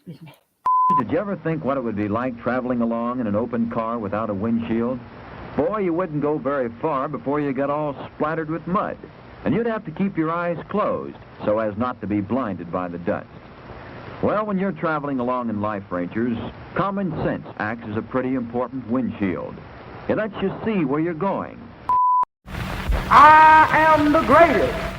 Did you ever think what it would be like traveling along in an open car without a windshield? Boy, you wouldn't go very far before you got all splattered with mud. And you'd have to keep your eyes closed so as not to be blinded by the dust. Well, when you're traveling along in life, Rangers, common sense acts as a pretty important windshield. It lets you see where you're going. I am the greatest.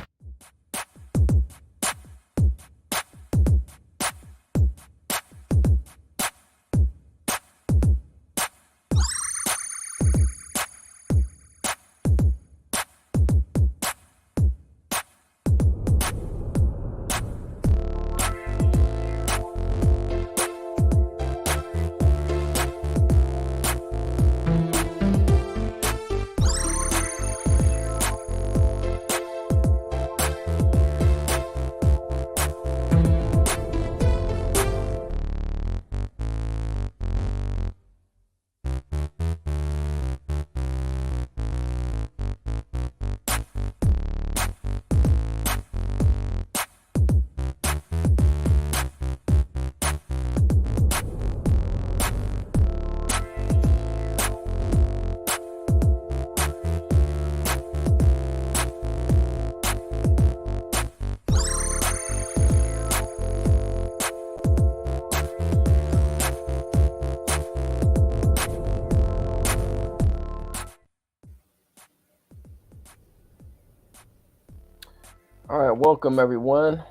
All right, welcome everyone.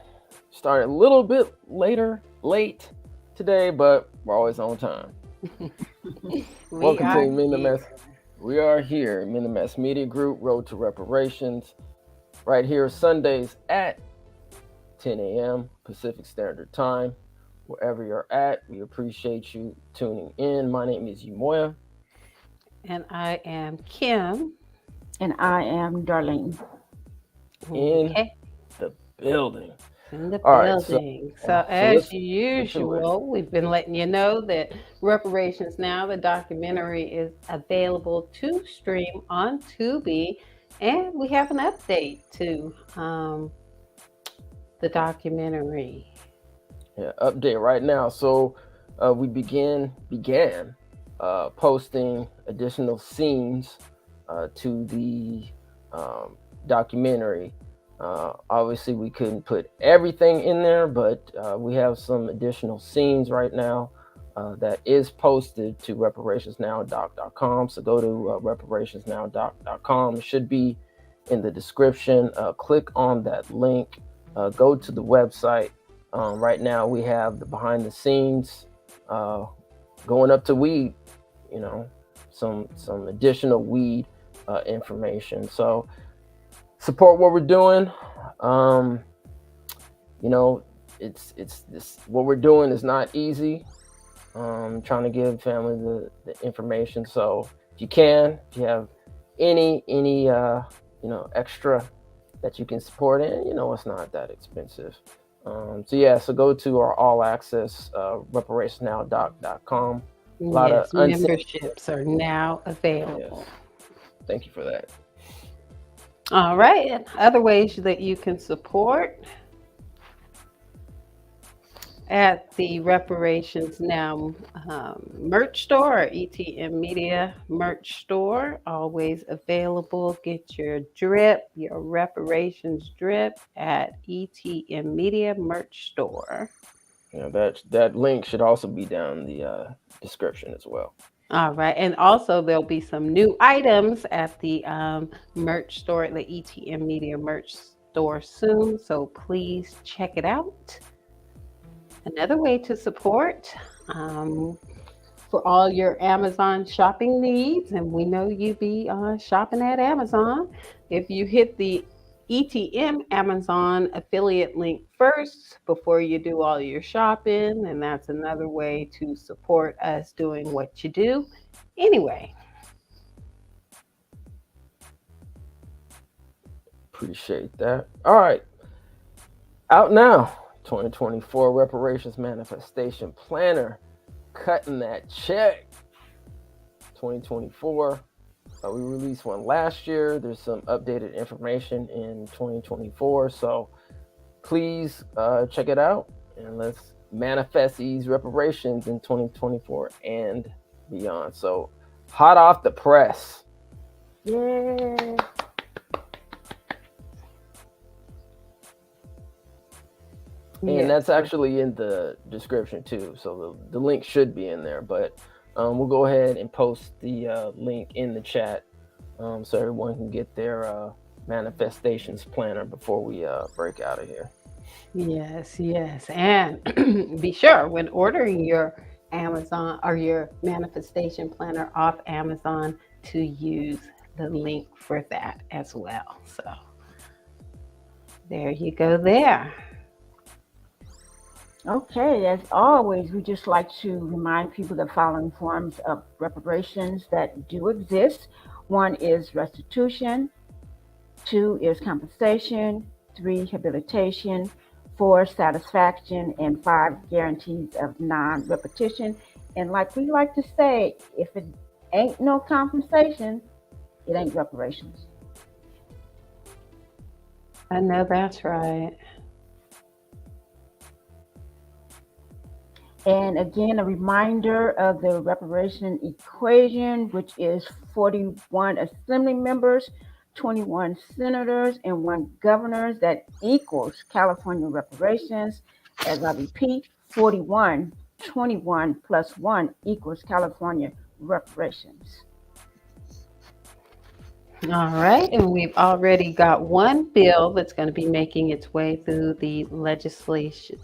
Started a little bit late today, but we're always on time. Welcome to Minimass. We are here, Minimass Media Group, Road to Reparations, right here Sundays at 10 a.m. Pacific Standard Time. Wherever you're at, we appreciate you tuning in. My name is Umoya. And I am Kim. And I am Darlene. Okay. The building. In the building. So as usual, we've been letting you know that Reparations Now, the documentary, is available to stream on Tubi. And we have an update to the documentary. Yeah, update right now. So we began posting additional scenes to the documentary. Obviously, we couldn't put everything in there, but we have some additional scenes right now that is posted to reparationsnowdoc.com. So go to reparationsnowdoc.com. It should be in the description. Click on that link. Go to the website. Right now, we have the behind the scenes going up to weed. You know, some additional weed information. So support what we're doing. You know, it's this what we're doing is not easy. Trying to give family the information. So if you have any extra that you can support in, it's not that expensive. So go to our all access reparationsnowdoc.com. A lot of memberships are now available. Yes. Thank you for that. All right. And other ways that you can support at the Reparations Now merch store, or ETM Media merch store, always available. Get your drip, your reparations drip at ETM Media merch store. Yeah, that link should also be down in the description as well. All right. And also there'll be some new items at the merch store, at the ETM Media merch store soon. So please check it out. Another way to support for all your Amazon shopping needs, and we know you be shopping at Amazon. If you hit the ETM Amazon affiliate link first before you do all your shopping, and that's another way to support us doing what you do. Anyway. Appreciate that. All right. Out now. 2024 Reparations Manifestation Planner, cutting that check. 2024, we released one last year. There's some updated information in 2024, so please check it out and let's manifest these reparations in 2024 and beyond. So hot off the press. Yeah. And that's actually in the description too. So the link should be in there, but we'll go ahead and post the link in the chat so everyone can get their manifestations planner before we break out of here. Yes, yes. And be sure when ordering your Amazon or your manifestation planner off Amazon to use the link for that as well. So there you go there. Okay, as always, we just like to remind people the following forms of reparations that do exist. 1 is restitution, 2 is compensation, 3 rehabilitation, 4 satisfaction, and 5 guarantees of non-repetition. And like we like to say, if it ain't no compensation, it ain't reparations. I know that's right. And again, a reminder of the reparation equation, which is 41 assembly members, 21 senators, and 1 governor. That equals California reparations. As I repeat, 41, 21 plus 1 equals California reparations. All right, and we've already got one bill that's going to be making its way through the legislative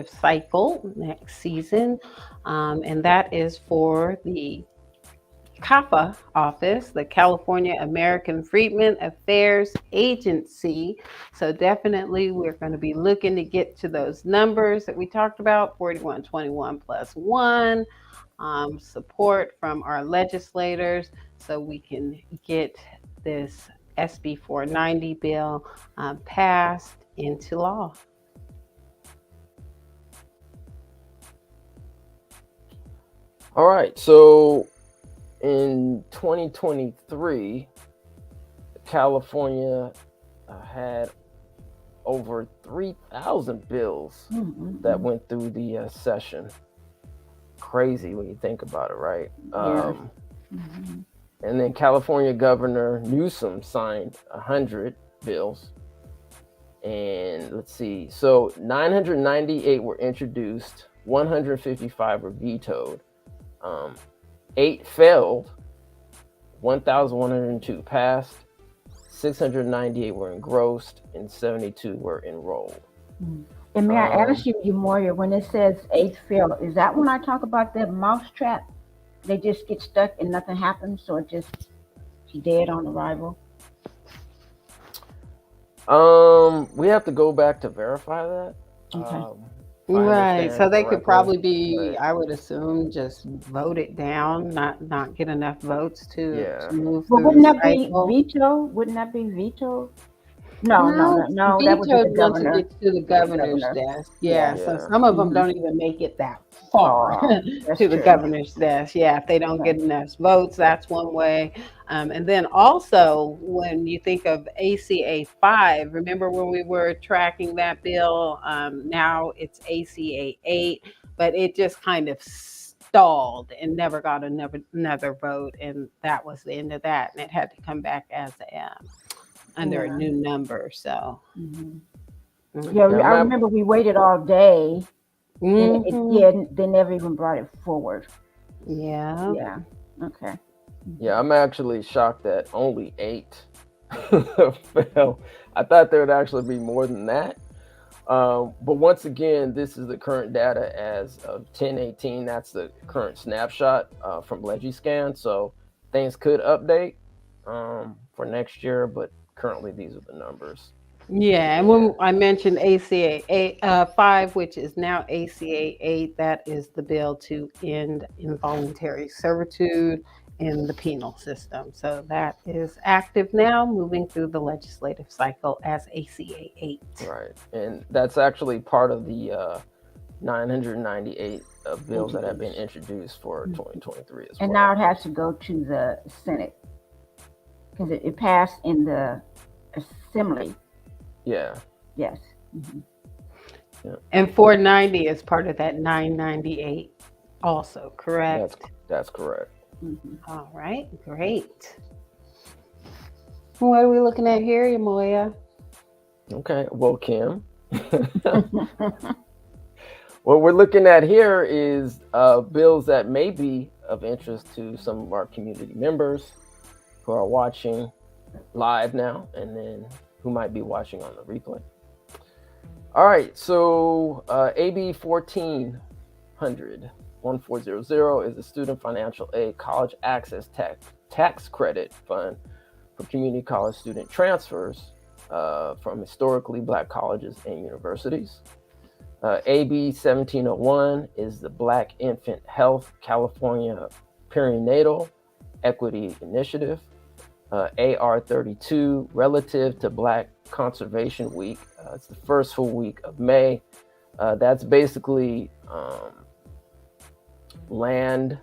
cycle next season, and that is for the CAFA office, the California American Freedmen Affairs Agency. So definitely we're going to be looking to get to those numbers that we talked about, 4121 plus 1. Support from our legislators so we can get this SB 490 bill passed into law. All right, so in 2023, California had over 3,000 bills that went through the session. Crazy when you think about it, right? And then California Governor Newsom signed 100 bills. And let's see, so 998 were introduced, 155 were vetoed, 8 failed, 1,102 passed, 698 were engrossed, and 72 were enrolled. And may I ask you, Moria, when it says 8 failed, is that when I talk about the mousetrap? They just get stuck and nothing happens, so it just dead on arrival? We have to go back to verify that. Okay. Right, so they could probably be, I would assume, just voted down, not get enough votes to move through. But wouldn't that be veto? Wouldn't that be veto? No, that would be the governor. Once it gets to the governor's desk. Yeah, so some of them don't even make it that far to the governor's desk. Yeah, if they don't get enough votes, that's one way. And then also, when you think of ACA 5, remember when we were tracking that bill? Now it's ACA 8, but it just kind of stalled and never got another vote, and that was the end of that, and it had to come back as under a new number. So I remember we waited all day, and they never even brought it forward. Okay. Yeah, I'm actually shocked that only 8 fell. I thought there would actually be more than that. But once again, this is the current data as of 10/18. That's the current snapshot from Legiscan. So things could update for next year, but currently these are the numbers. Yeah, and when I mentioned ACA 5, which is now ACA 8, that is the bill to end involuntary servitude in the penal system. So that is active now, moving through the legislative cycle as ACA 8. Right, and that's actually part of the 998 bills that have been introduced for 2023 as well. And now it has to go to the Senate because it passed in the Assembly. Yeah. Yes. And 490 is part of that 998 also, correct? That's correct. Mhm. All right, great. What are we looking at here, Yamoya? Okay, well, Kim, what we're looking at here is bills that may be of interest to some of our community members who are watching live now, and then who might be watching on the replay. All right, so AB 1400 1400 is the Student Financial Aid College Access Tax Credit Fund for community college student transfers from historically Black colleges and universities. AB 1701 is the Black Infant Health California Perinatal Equity Initiative. AR 32, relative to Black Conservation Week. It's the first full week of May. That's basically land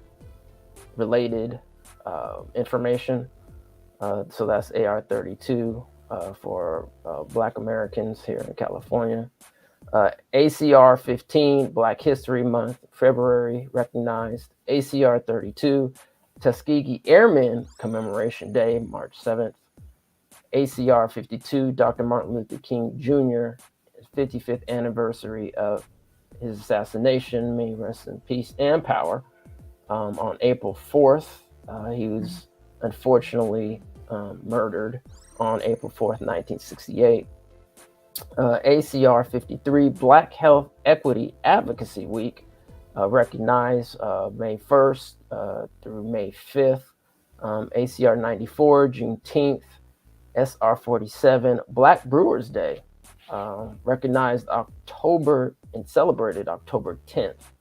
related information. So that's AR 32 for Black Americans here in California. ACR 15, Black History Month, February, recognized. ACR 32, Tuskegee Airmen Commemoration Day, March 7th. ACR 52, Dr. Martin Luther King Jr., 55th anniversary of his assassination, may he rest in peace and power, on April 4th. He was unfortunately murdered on April 4th, 1968. ACR 53, Black Health Equity Advocacy Week, recognized May 1st through May 5th. ACR 94, Juneteenth. SR 47, Black Brewers Day, recognized October and celebrated October 10th.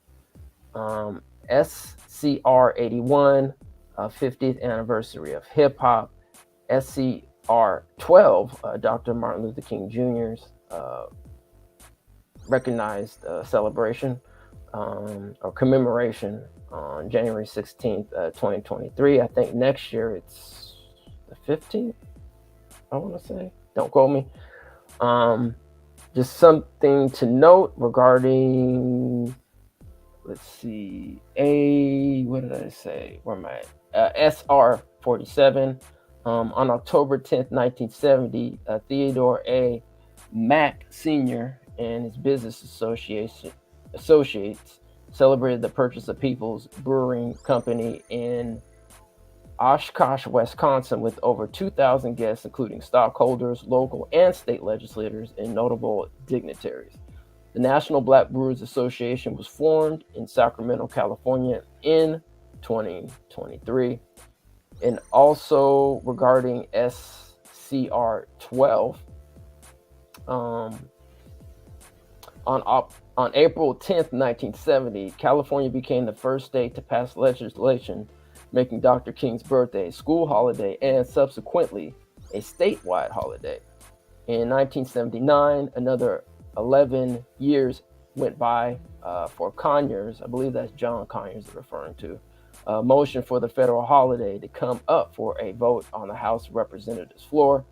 SCR 81, 50th anniversary of hip hop. SCR 12, Dr. Martin Luther King Jr.'s recognized celebration or commemoration on January 16th, 2023. I think next year it's the 15th, I want to say. Don't quote me. Just something to note regarding, let's see, what did I say? Where am I at? SR 47. On October 10th, 1970, Theodore A. Mack Sr. and his business associates celebrated the purchase of People's Brewing Company in Oshkosh, Wisconsin, with over 2,000 guests, including stockholders, local and state legislators, and notable dignitaries. The National Black Brewers Association was formed in Sacramento, California in 2023. And also regarding SCR 12, on April 10th, 1970, California became the first state to pass legislation making Dr. King's birthday a school holiday and subsequently a statewide holiday. In 1979, another 11 years went by for Conyers, I believe that's John Conyers they're referring to, motion for the federal holiday to come up for a vote on the House of Representatives floor.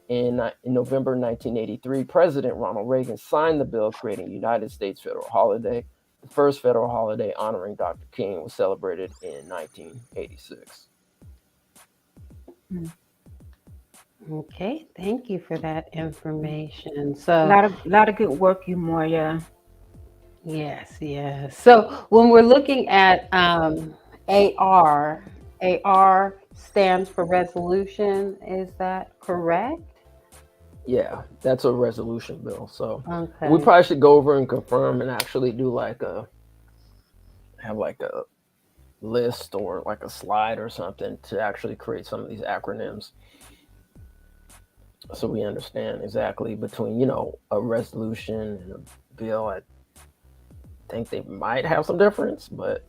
In November 1983, President Ronald Reagan signed the bill creating a United States federal holiday. The first federal holiday honoring Dr. King was celebrated in 1986. Okay, thank you for that information. A So, lot of good work, you Moya. yes, yes. So when we're looking at AR, AR stands for resolution. Is that correct? Yeah, that's a resolution bill. So Okay. we probably should go over and confirm and actually do have like a list or like a slide or something to actually create some of these acronyms so we understand exactly between, a resolution and a bill. I think they might have some difference, but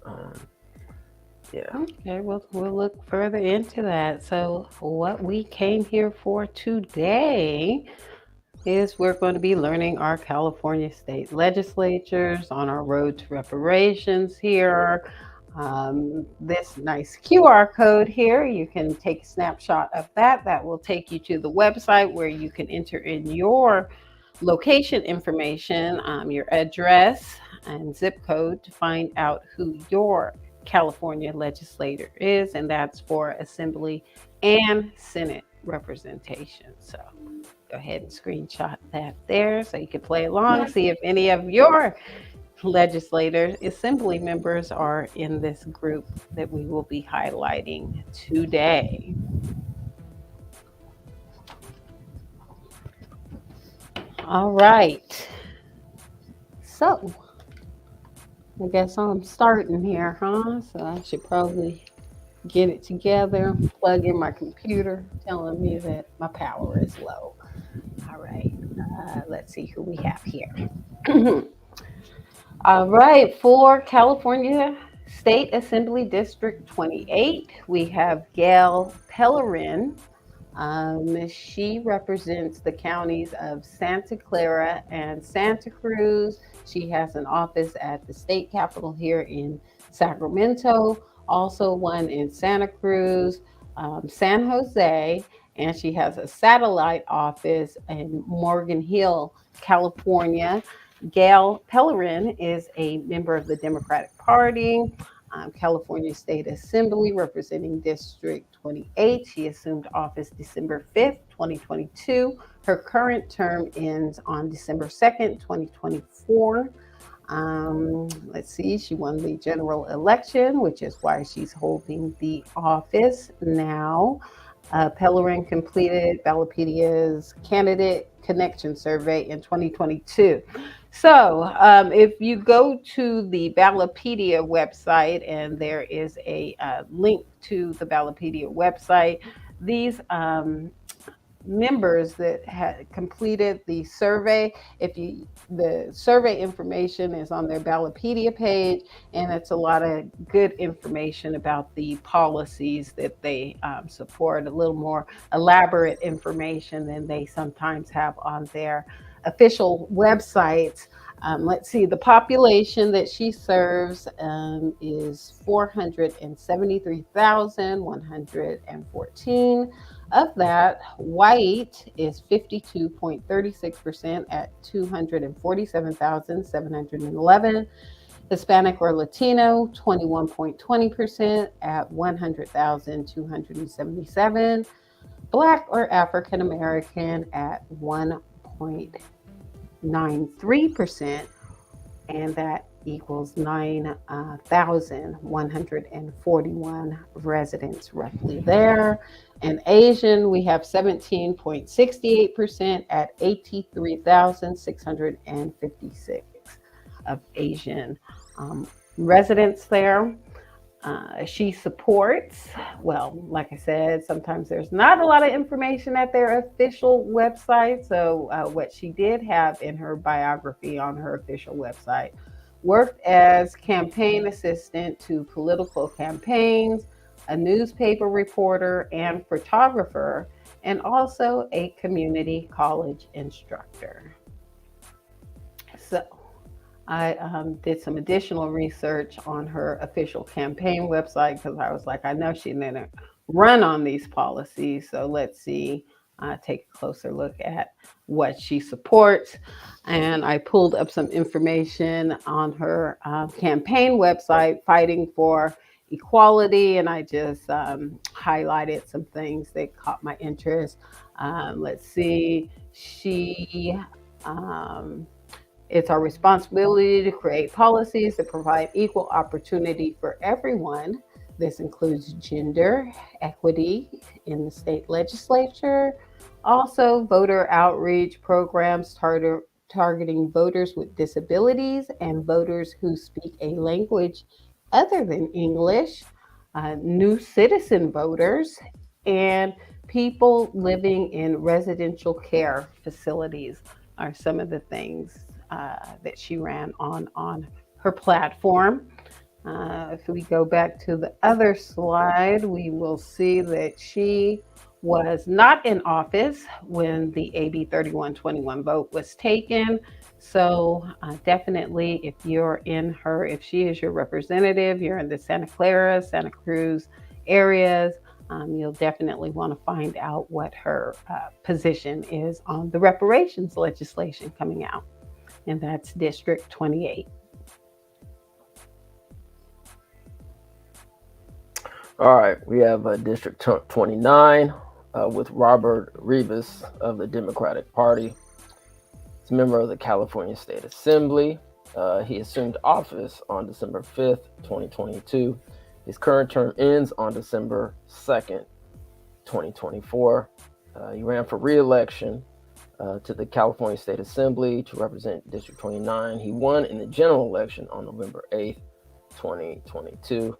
yeah. Okay, we'll look further into that. So what we came here for today is we're going to be learning our California state legislatures on our road to reparations here. This nice QR code here, you can take a snapshot of that. That will take you to the website where you can enter in your location information, your address and zip code to find out who your California legislator is, and that's for Assembly and Senate representation. So go ahead and screenshot that there so you can play along, see if any of your legislators, assembly members are in this group that we will be highlighting today. All right. So I guess I'm starting here, huh? So I should probably get it together, plug in my computer, telling me that my power is low. All right. Let's see who we have here. All right. For California State Assembly District 28, we have Gail Pellerin. She represents the counties of Santa Clara and Santa Cruz. She has an office at the state capitol here in Sacramento, also one in Santa Cruz, San Jose, and she has a satellite office in Morgan Hill, California. Gail Pellerin is a member of the Democratic Party. California State Assembly representing District 28. She assumed office December 5th, 2022. Her current term ends on December 2nd, 2024. Let's see, she won the general election, which is why she's holding the office now. Pellerin completed Ballotpedia's candidate connection survey in 2022. So if you go to the Ballotpedia website, and there is a link to the Ballotpedia website, these members that had completed the survey, the survey information is on their Ballotpedia page, and it's a lot of good information about the policies that they support, a little more elaborate information than they sometimes have on their official websites. Let's see, the population that she serves is 473,114. Of that, white is 52.36% at 247,711. Hispanic or Latino, 21.20% at 100,277. Black or African American at 1.93%, and that equals 9,141 residents roughly there. And Asian, we have 17.68% at 83,656 of Asian residents there. She supports, well, like I said, sometimes there's not a lot of information at their official website. So what she did have in her biography on her official website: worked as campaign assistant to political campaigns, a newspaper reporter and photographer, and also a community college instructor. So I did some additional research on her official campaign website because I was like, I know she didn't run on these policies. So let's see, take a closer look at what she supports. And I pulled up some information on her campaign website, Fighting for Equality, and I just highlighted some things that caught my interest. Let's see, it's our responsibility to create policies that provide equal opportunity for everyone. This includes gender equity in the state legislature, also voter outreach programs targeting voters with disabilities and voters who speak a language other than English, new citizen voters, and people living in residential care facilities are some of the things that she ran on her platform. If we go back to the other slide, we will see that she was not in office when the AB 3121 vote was taken. So definitely, if she is your representative, you're in the Santa Clara, Santa Cruz areas, You'll definitely want to find out what her position is on the reparations legislation coming out, and that's District 28. All right, we have District 29 with Robert Rivas of the Democratic Party. He's a member of the California State Assembly. He assumed office on December 5th, 2022. His current term ends on December 2nd, 2024. He ran for re-election to the California State Assembly to represent District 29. He won in the general election on November 8th, 2022.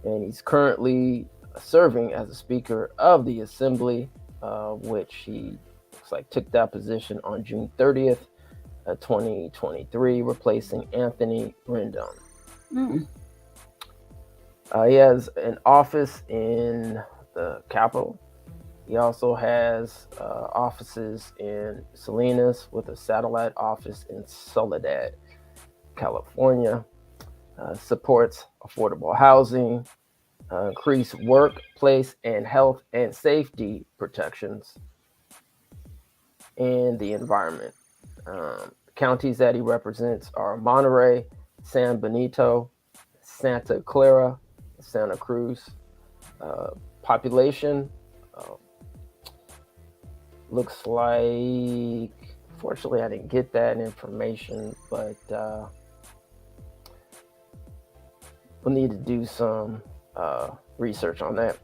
And he's currently serving as the Speaker of the Assembly, which he looks like took that position on June 30th, 2023, replacing Anthony Rendon. Mm. He has an office in the Capitol. He also has offices in Salinas with a satellite office in Soledad, California. Supports affordable housing, increased workplace and health and safety protections, and the environment. Counties that he represents are Monterey, San Benito, Santa Clara, Santa Cruz. Population looks like, fortunately, I didn't get that information, but we'll need to do some research on that.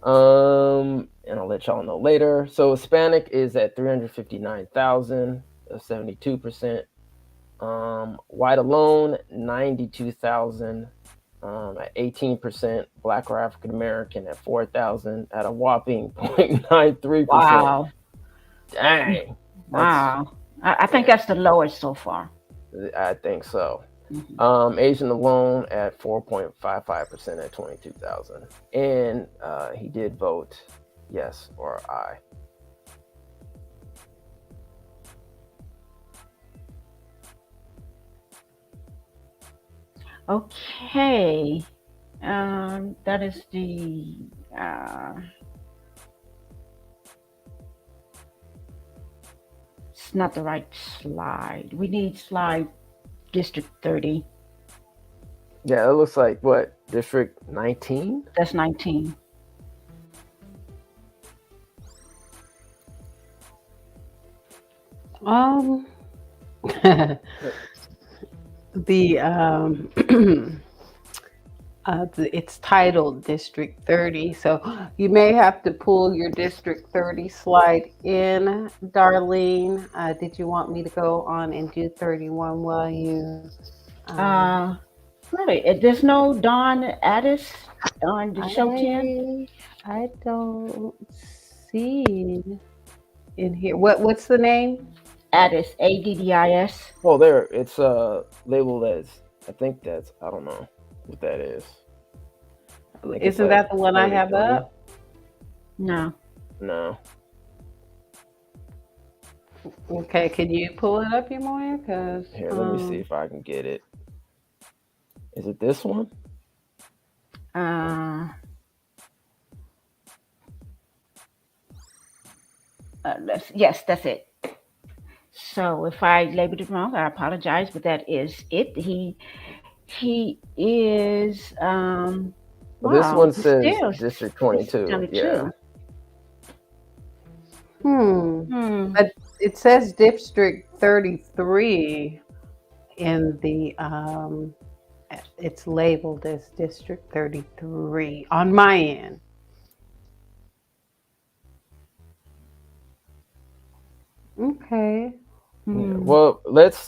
And I'll let y'all know later. So Hispanic is at 359,000, 72%. White alone, 92,000, at 18%. Black or African American at 4,000 at a whopping 0.93%. Wow. Dang. Wow. I think that's the lowest so far. I think so. Mhm. Asian alone at 4.55% at 22,000. And he did vote yes or aye. Okay. That is the it's not the right slide. We need slide District 30. Yeah, it looks like what? District 19? That's 19. It's titled District 30, so you may have to pull your District 30 slide in, Darlene. Did you want me to go on and do 31 while you? Really, there's no Dawn Addis on the show 10. I don't see in here. What's the name? Addis, ADDIS. Oh, there. It's labeled as, I think that's, I don't know what that is. Isn't that the one I have 30. up? No. No. Okay, can you pull it up, Yamoya? Because Here, let me see if I can get it. Is it this one? Yes, that's it. So if I labeled it wrong, I apologize, but that is it. He is Well, this wow, one he's says still District 22. 22. Yeah. But it says District 33 in the it's labeled as District 33 on my end. Okay. Yeah. Well,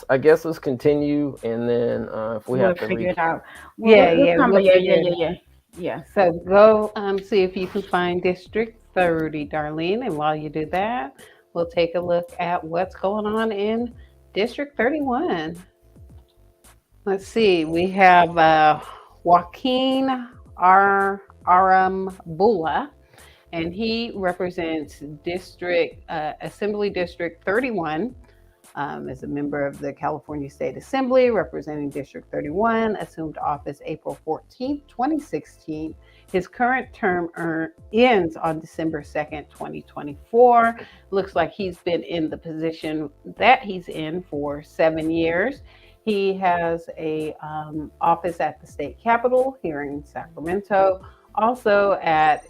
I guess let's continue, and then if we We'll have to figure it out. Yeah. We'll figure yeah, it yeah, out. yeah, yeah. So go see if you can find District 30, Darlene. And while you do that, we'll take a look at what's going on in District 31. Let's see. We have Joaquin Arambula, and he represents Assembly District 31. Is a member of the California State Assembly representing District 31, assumed office April 14th, 2016. His current term ends on December 2nd, 2024. Looks like he's been in the position that he's in for 7 years. He has a office at the state capitol here in Sacramento, also at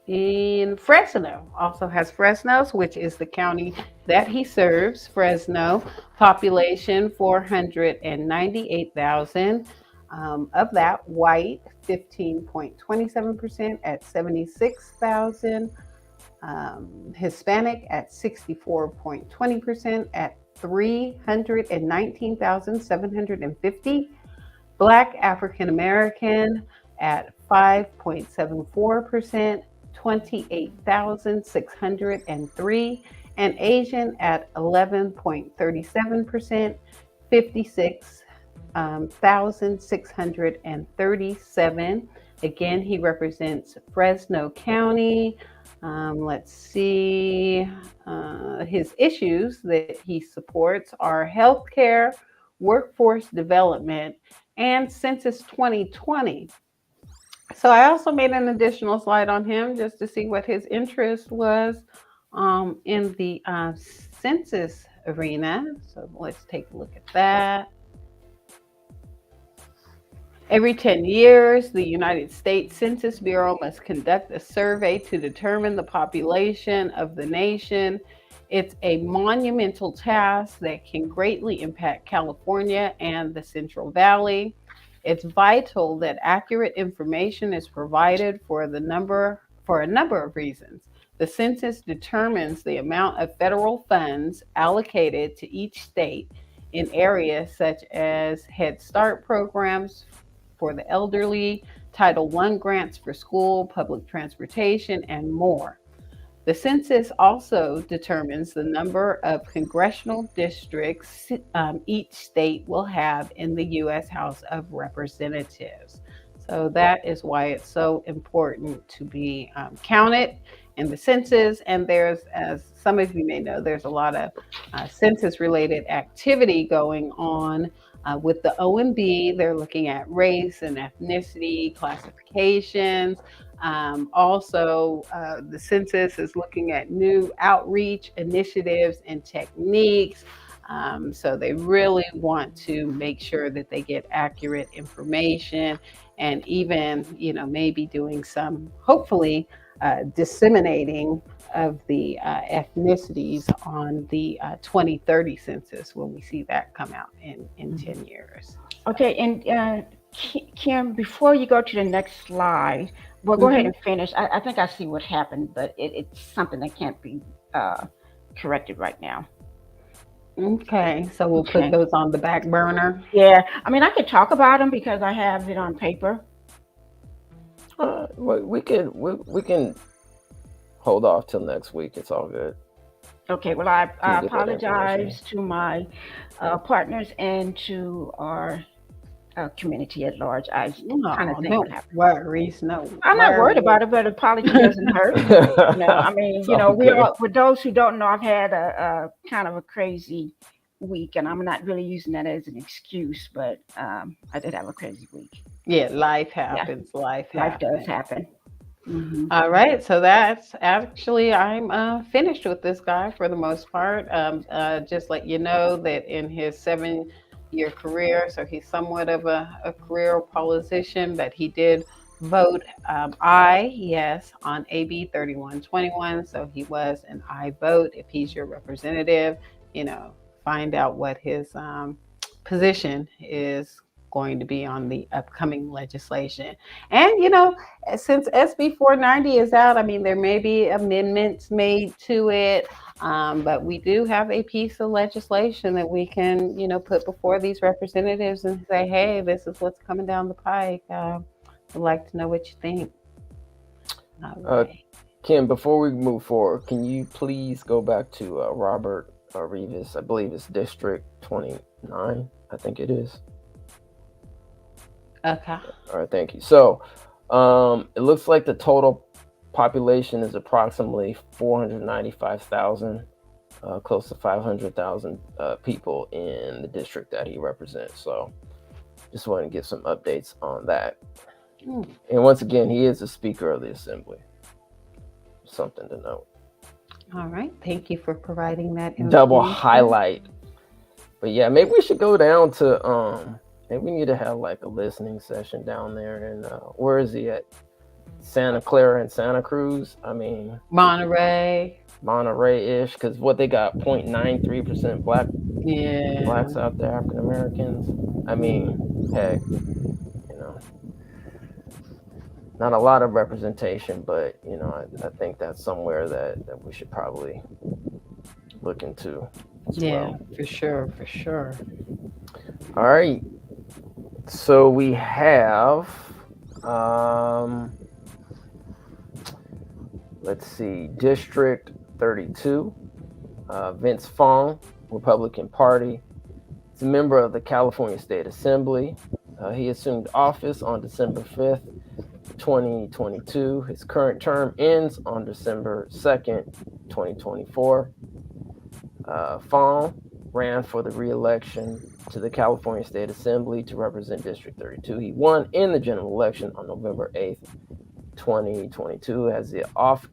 in Fresno, also has Fresno's, which is the county that he serves. Fresno, population 498,000. Of that, white 15.27% at 76,000. Hispanic at 64.20% at 319,750. Black African American at 5.74%, 28,603, and Asian at 11.37%, 56,637. Again, he represents Fresno County. Let's see. His issues that he supports are healthcare, workforce development, and Census 2020. So I also made an additional slide on him just to see what his interest was in the census arena. So let's take a look at that. Every 10 years, the United States Census Bureau must conduct a survey to determine the population of the nation. It's a monumental task that can greatly impact California and the Central Valley. It's vital that accurate information is provided for a number of reasons. The census determines the amount of federal funds allocated to each state in areas such as Head Start programs for the elderly, Title I grants for school, public transportation, and more. The census also determines the number of congressional districts each state will have in the U.S. House of Representatives. So that is why it's so important to be counted in the census. And there's, as some of you may know, there's a lot of census-related activity going on. With the OMB, they're looking at race and ethnicity classifications. Also, the census is looking at new outreach initiatives and techniques. So they really want to make sure that they get accurate information, and even, maybe doing some, hopefully, disseminating of the ethnicities on the 2030 census when we see that come out in 10 years. Okay, and Kim, before you go to the next slide, well, go ahead and finish. I think I see what happened, but it's something that can't be corrected right now. Okay, so we'll put those on the back burner. Yeah, I mean, I could talk about them because I have it on paper. We can hold off till next week. It's all good. Okay, well, I apologize to my partners and to our community at large. I kind of think what happened. Worries, no. I'm not worried about it, but apology doesn't hurt. I mean, we all, for those who don't know, I've had a kind of a crazy week, and I'm not really using that as an excuse, but I did have a crazy week. Yeah, life happens. Yeah. Life does happen. Mm-hmm. All right, so that's actually, I'm finished with this guy for the most part. Just let you know that in his 7-year career, so he's somewhat of a career politician, that he did vote yes on AB 3121. So he was an aye vote. If he's your representative, find out what his position is going to be on the upcoming legislation. And since SB 490 is out, I mean, there may be amendments made to it, but we do have a piece of legislation that we can put before these representatives and say, hey, this is what's coming down the pike. I'd like to know what you think. Right. Kim, before we move forward, can you please go back to Robert Rivas? I believe it's District 29, I think it is. Okay. All right, thank you. So it looks like the total population is approximately 495,000. close to 500,000 people in the district that he represents. So just want to get some updates on that. And once again, he is the Speaker of the Assembly. Something to note. All right. Thank you for providing that Double information. highlight. But yeah, maybe we should go down to maybe we need to have like a listening session down there. And where is he at? Santa Clara and Santa Cruz. I mean, Monterey-ish, because what they got 0.93% blacks out there, African Americans. I mean, heck, you know, not a lot of representation, but you know, I think that's somewhere that we should probably look into as well. For sure. All right, so we have let's see, District 32, Vince Fong, Republican Party. He's a member of the California State Assembly. He assumed office on December 5th, 2022. His current term ends on December 2nd, 2024. Fong ran for the re-election to the California State Assembly to represent District 32. He won in the general election on November 8th, 2022.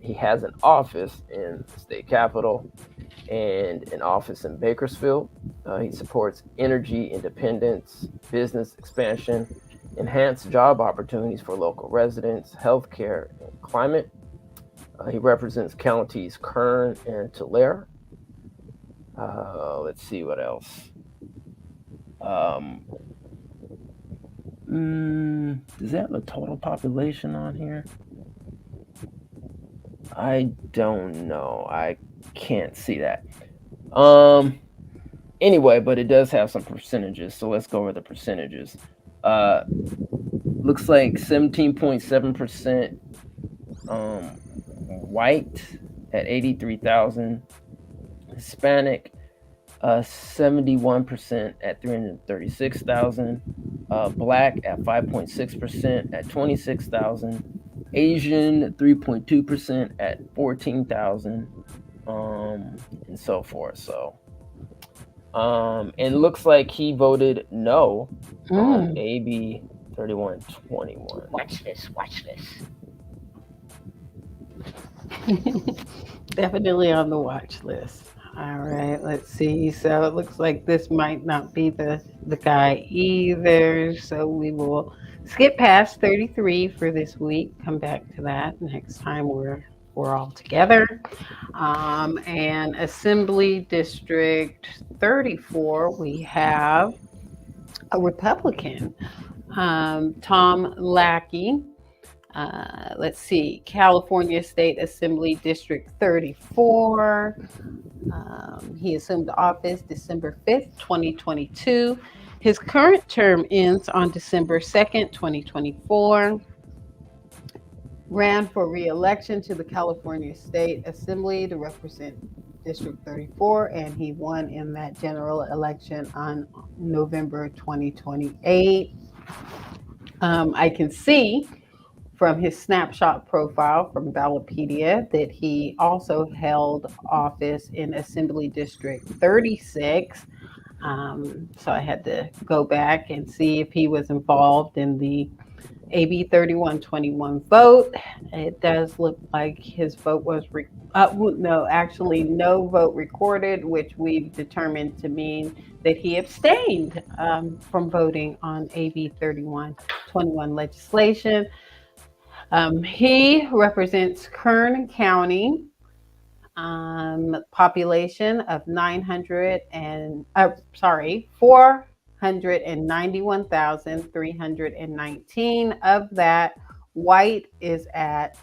He has an office in the state capitol and an office in Bakersfield. He supports energy independence, business expansion, enhanced job opportunities for local residents, healthcare, and climate. He represents counties Kern and Tulare. Let's see what else. Does that have the total population on here? I don't know. I can't see that. Anyway, but it does have some percentages, so let's go over the percentages. Looks like 17.7% white at 83,000, Hispanic 71% at 336,000, Black at 5.6% at 26,000, Asian 3.2% at 14,000, and so forth. So, and it looks like he voted no on AB 3121. Watch this. Definitely on the watch list. All right, let's see. So it looks like this might not be the guy either. So we will skip past 33 for this week. Come back to that next time we're all together. And Assembly District 34, we have a Republican, Tom Lackey. Let's see, California State Assembly District 34. He assumed office December 5th, 2022. His current term ends on December 2nd, 2024. Ran for re-election to the California State Assembly to represent District 34, and he won in that general election on November 2028. I can see from his snapshot profile from Ballotpedia that he also held office in Assembly District 36. So I had to go back and see if he was involved in the AB 3121 vote. It does look like his vote was, no vote recorded, which we've determined to mean that he abstained from voting on AB 3121 legislation. He represents Kern County, population of 491,319. Of that, white is at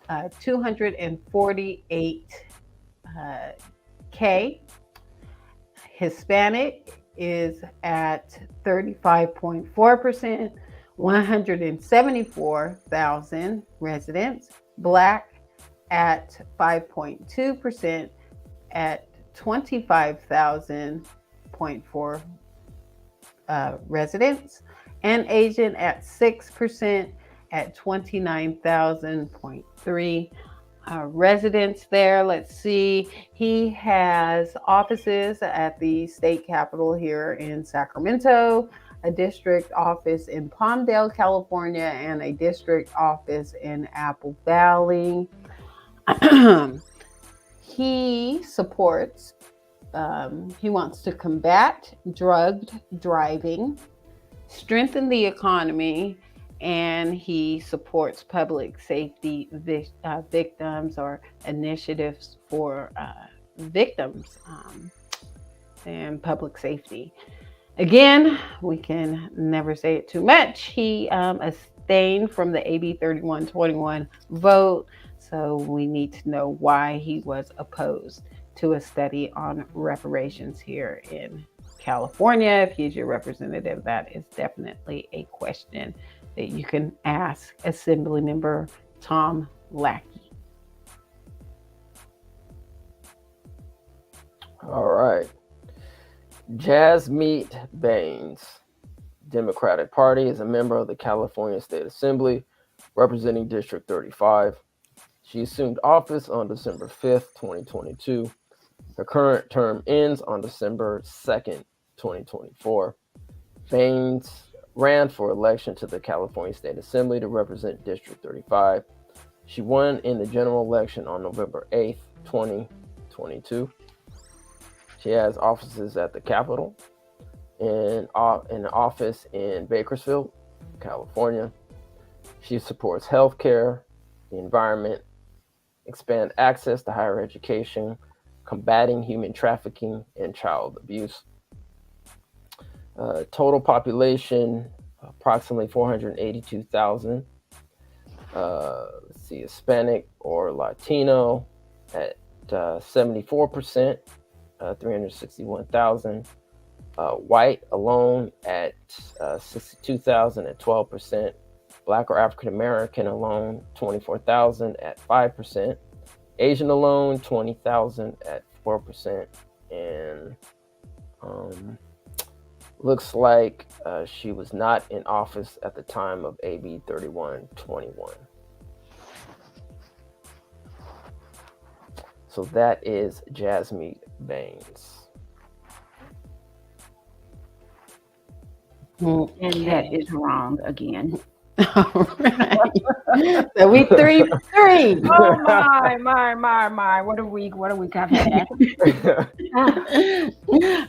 248K. Hispanic is at 35.4%. 174,000 residents, Black at 5.2% at 25,000.4 residents, and Asian at 6% at 29,000.3 residents there. Let's see. He has offices at the state capitol here in Sacramento, a district office in Palmdale, California, and a district office in Apple Valley. He supports, he wants to combat drugged driving, strengthen the economy, and he supports public safety victims or initiatives for victims and public safety. Again, we can never say it too much. He abstained from the AB 3121 vote, so we need to know why he was opposed to a study on reparations here in California. If he's your representative, that is definitely a question that you can ask Assembly Member Tom Lackey. All right. Jasmeet Baines, Democratic Party, is a member of the California State Assembly representing District 35. She assumed office on December 5th, 2022. Her current term ends on December 2nd, 2024. Baines ran for election to the California State Assembly to represent District 35. She won in the general election on November 8th, 2022. She has offices at the Capitol and an office in Bakersfield, California. She supports healthcare, the environment, expand access to higher education, combating human trafficking and child abuse. Total population, approximately 482,000. Let's see, Hispanic or Latino at 74%, 361,000. White alone at 62,000 at 12%. Black or African American alone, 24,000 at 5%. Asian alone, 20,000 at 4%. And looks like she was not in office at the time of AB 3121. So that is Jasmeet Baines. And that is wrong again. All right. So we 3-3. Oh my. What do we got here?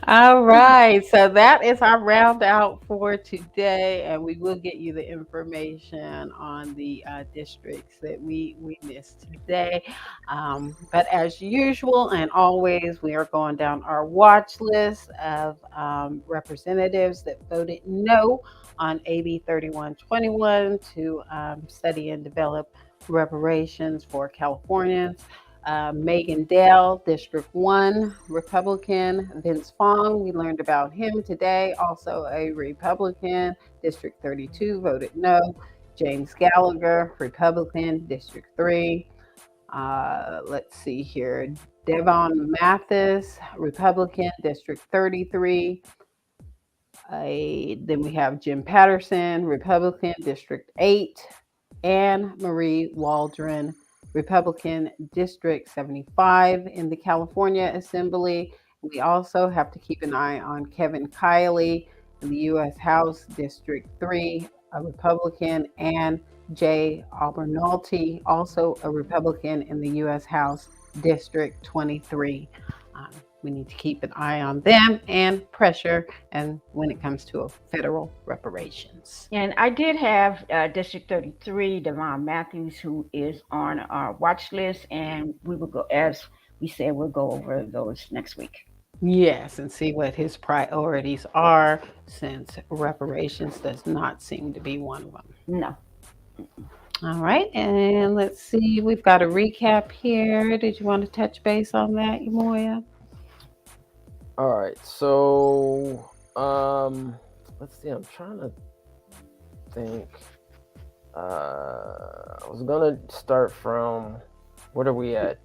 All right. So that is our round out for today. And we will get you the information on the districts that we missed today. But as usual and always, we are going down our watch list of representatives that voted no on AB 3121 to study and develop reparations for Californians. Megan Dale, District 1, Republican. Vince Fong, we learned about him today, also a Republican. District 32 voted no. James Gallagher, Republican, District 3. Let's see here. Devon Mathis, Republican, District 33. Then we have Jim Patterson, Republican, District 8, Anne Marie Waldron, Republican, District 75 in the California Assembly. We also have to keep an eye on Kevin Kiley in the U.S. House, District 3, a Republican, and Jay Abernalty, also a Republican in the U.S. House, District 23. We need to keep an eye on them and pressure, and when it comes to federal reparations. And I did have District 33, Devon Matthews, who is on our watch list, and we will go, as we said, we'll go over those next week. Yes, and see what his priorities are, since reparations does not seem to be one of them. No. All right, and let's see, we've got a recap here. Did you want to touch base on that, Moya? All right, so let's see. I'm trying to think. I was gonna start from, what are we at?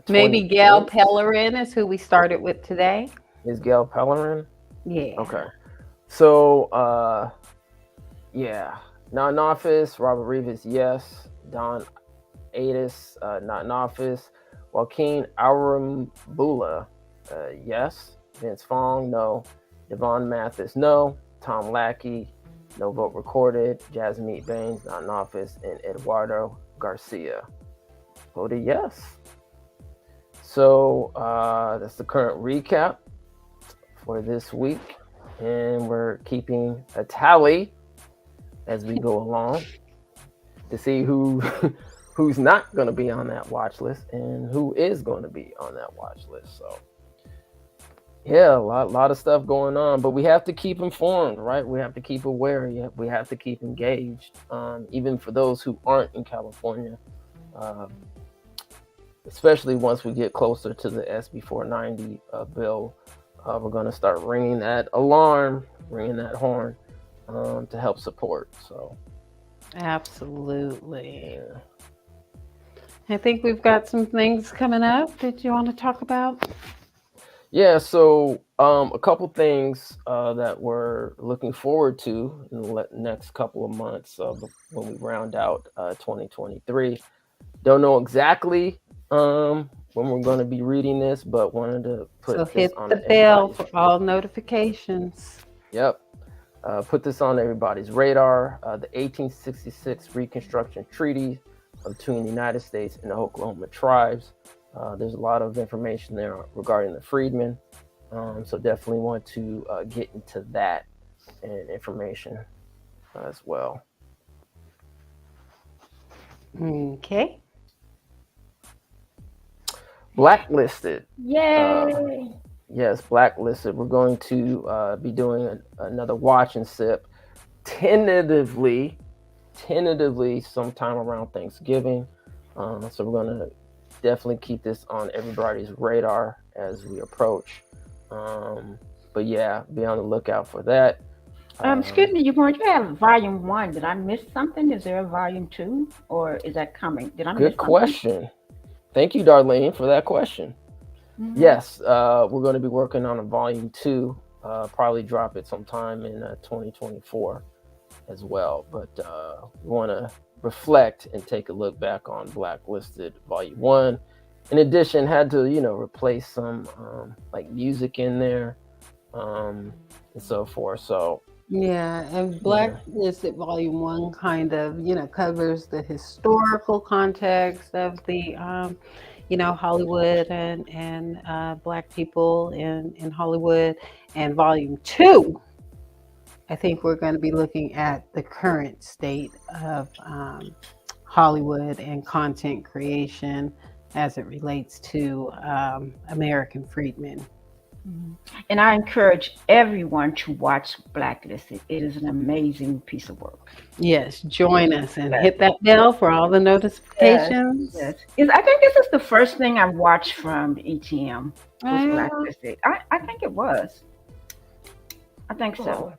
Maybe Gail Pellerin is who we started with today. Is Gail Pellerin? Yeah. Okay. So yeah, non-office Robert Rivas, yes. Don Adis, not in office. Joaquin Arambula, yes. Vince Fong, no. Devon Mathis, no. Tom Lackey, no vote recorded. Jasmeet Baines, not in office. And Eduardo Garcia voted yes. So that's the current recap for this week. And we're keeping a tally as we go along to see who's not going to be on that watch list and who is going to be on that watch list. So yeah, a lot of stuff going on, but we have to keep informed, right? We have to keep aware. We have to keep engaged, even for those who aren't in California, especially once we get closer to the SB 490 bill. We're going to start ringing that alarm, ringing that horn to help support. So Absolutely. yeah. I think we've got some things coming up that you want to talk about. Yeah, so a couple things that we're looking forward to in the next couple of months when we round out 2023. Don't know exactly when we're going to be reading this, but wanted to put So this hit on the bell everybody's. for all notifications. Yep. Put this on everybody's radar. The 1866 Reconstruction Treaty between the United States and the Oklahoma tribes. There's a lot of information there regarding the freedmen. So definitely want to get into that and information as well. Okay. Blacklisted. Yay! Yes, Blacklisted. We're going to be doing another watch and sip tentatively sometime around Thanksgiving. So we're going to definitely keep this on everybody's radar as we approach. But yeah, be on the lookout for that. Excuse me, you have volume 1. Did I miss something? Is there a volume 2, or is that coming? Did I miss Good question. Thank you, Darlene, for that question. Mm-hmm. Yes, we're going to be working on a volume 2. Probably drop it sometime in 2024 as well. But we want to reflect and take a look back on Blacklisted Volume 1. In addition, had to replace some like music in there and so forth. So yeah, and Blacklisted Volume 1 kind of covers the historical context of the Hollywood and Black people in Hollywood. And Volume 2, I think we're going to be looking at the current state of Hollywood and content creation as it relates to American freedmen. Mm-hmm. And I encourage everyone to watch Blacklisted. It is an amazing piece of work. Yes, join us and hit that bell for all the notifications. Yes. I think this is the first thing I watched from the ETM. Was Blacklisted. I think it was. I think so.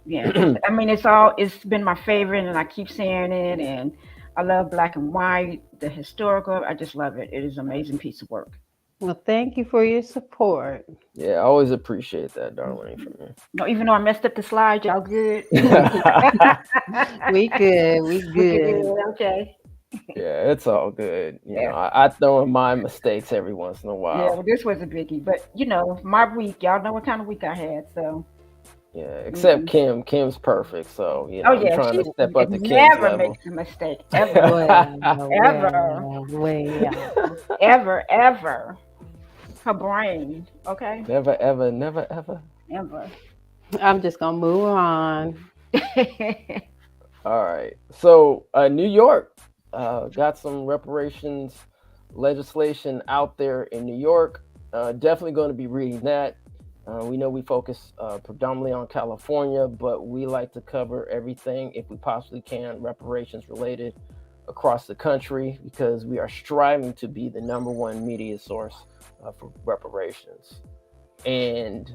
Yeah. I mean, it's been my favorite, and I keep saying it, and I love black and white, the historical. I just love it. It is an amazing piece of work. Well, thank you for your support. Yeah, I always appreciate that, Darlene, from you. No, even though I messed up the slide, y'all good? We good. Okay. Yeah, it's all good. You know, I throw in my mistakes every once in a while. Yeah, well, this was a biggie, but my week, y'all know what kind of week I had, so. Yeah, except Kim's perfect, so I'm trying to step up to Kim's never level. makes a mistake, ever, ever. Her brain, okay? Never, ever, never, ever. Ever. I'm just gonna move on. All right. So New York got some reparations legislation out there in New York. Definitely going to be reading that. We know we focus predominantly on California, but we like to cover everything, if we possibly can, reparations related across the country, because we are striving to be the #1 media source for reparations. And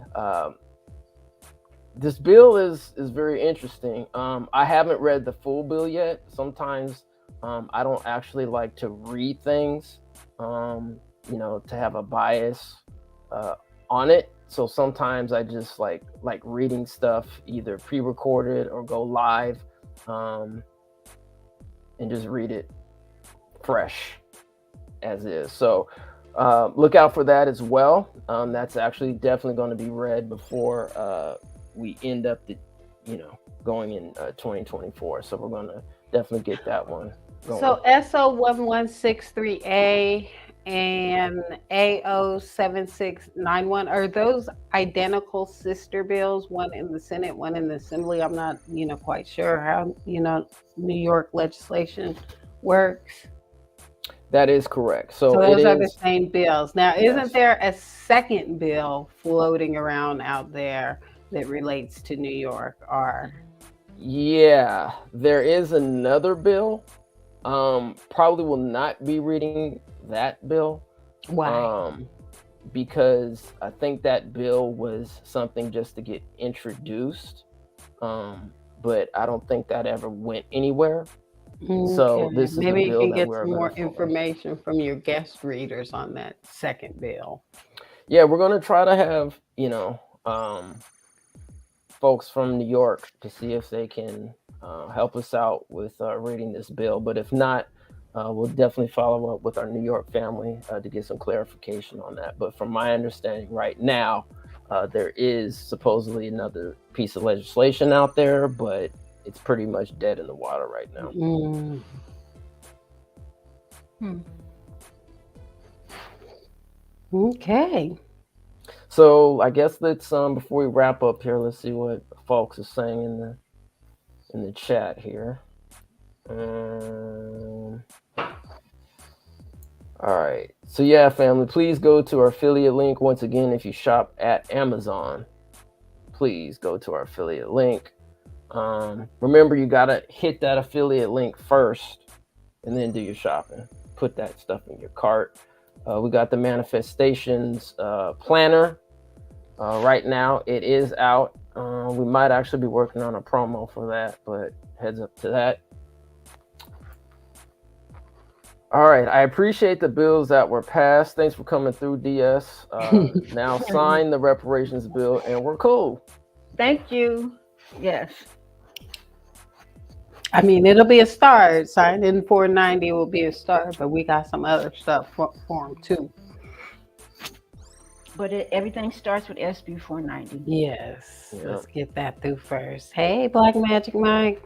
this bill is very interesting. I haven't read the full bill yet. Sometimes I don't actually like to read things, to have a bias on it. So sometimes I just like reading stuff, either pre-recorded or go live, and just read it fresh as is. So look out for that as well. That's actually definitely going to be read before we end up going in 2024. So we're going to definitely get that one going. So SO1163A and AO7691, are those identical sister bills, one in the Senate, one in the Assembly? I'm not, quite sure how, New York legislation works. That is correct. So those are the same bills. Now, Yes. isn't there a second bill floating around out there that relates to New York? Yeah, there is another bill. Probably will not be reading that bill. Why? Because I think that bill was something just to get introduced. But I don't think that ever went anywhere. So Okay. this is Maybe the you bill can that get we're some gonna more follow. information from your guest readers on that second bill. Yeah, we're gonna try to have folks from New York to see if they can help us out with reading this bill. But if not, we'll definitely follow up with our New York family to get some clarification on that. But from my understanding right now, there is supposedly another piece of legislation out there, but it's pretty much dead in the water right now. Okay. So I guess let's before we wrap up here, let's see what folks are saying in the chat here. All right. So yeah, family, please go to our affiliate link. Once again, if you shop at Amazon, please go to our affiliate link. Remember, you gotta hit that affiliate link first and then do your shopping. Put that stuff in your cart. We got the manifestations planner. Right now it is out. We might actually be working on a promo for that, but heads up to that. All right, I appreciate the bills that were passed. Thanks for coming through, DS. Now sign the reparations bill and we're cool. Thank you. Yes. I mean, it'll be a start. Signing 490 will be a start, but we got some other stuff for them too. But everything starts with SB 490. Yes. Yep. Let's get that through first. Hey, Black Magic Mike.